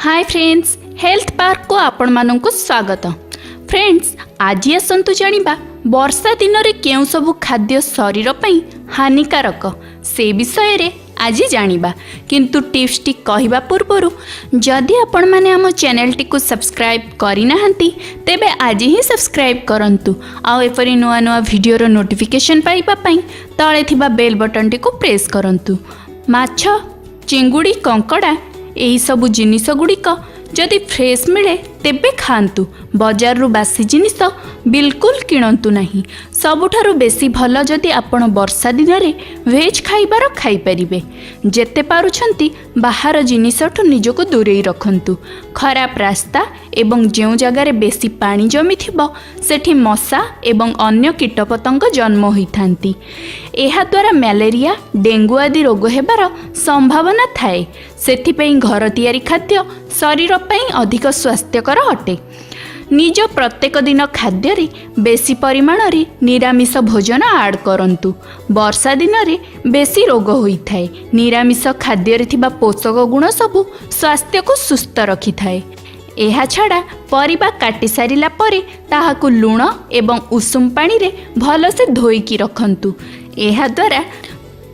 Hi friends, health park को आपण मानक स्वागत। फ्रेंड्स, आज आसतु जानिबा वर्षा दिन रे केउ सबु खाद्य शरीर पई हानिकारक से विषय रे आज जानिबा। किंतु टिप्स टी कहिबा पूर्वरु जदि आपण माने हम चैनल टी को सब्सक्राइब करि नाहंती तेबे आज ही सब्सक्राइब करंतु आ एपरि नुआ नुआ वीडियो रो नोटिफिकेशन पाइबा पई तळे थिबा बेल बटन टी को प्रेस करंतु। माछ, चिंगुड़ी, कंकड़ा एही सबु जिनिस गुड़िक जदि फ्रेश मिले तेबे खांतु। बाजार रु बासी जिनिस बिल्कुल किणंतु नहीं। सबुठारु बेसी भल जदि आपण वर्षा दिन रे वेज खाइबार खाई परिबे। जेते पारुछंती बाहर जिनिसठु निजको दूरेई रखंतु। खराब रास्ता एवं जेउ जगार बेसी पानी जमी थिबो सेठी मशा एवं अन्य कीटपतंग जन्म होइथांती। एहा द्वारा मलेरिया, डेंगू आदि रोग हेबार संभावना थाए। सेथिपई घर तियारी खाद्य शरीर पई अधिक स्वास्थ्यकर अटे। निज प्रत्येक दिन खाद्य रे बेसी परिमाण रे निरामिष भोजन आड करंतु। वर्षा दिन रे बेसी रोग होइथाए। निरामिष खाद्य रे थिबा पोषक गुण सबु स्वास्थ्य को सुस्थ रखि थाए। एहा छाड़ा परिबा काटी सारिला परे ताहाकु लूण एवं उषुम पानी रे भल से धोईकी रखंतु। एहा द्वारा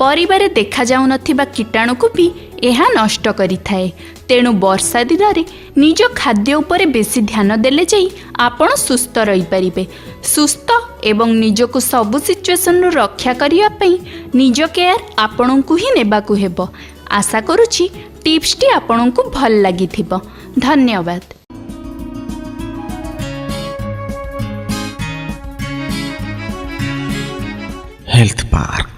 परिबारे देखा जाउ नथिबा कीटाणु को भी एहा नष्ट करि थाए। तेणु वर्षा दिन रे निज खाद्य उपरे बेसी ध्यान देले जाई आपण सुस्थ रही परिबे। सुस्थ एवं निजको सबु सिचुएशन रक्षा करिया पई निज केयर आपणको ही नेबाकू हेबो। आशा करूची टिप्स टी आपणको भल लागिथिबो। धन्यवाद। Health park.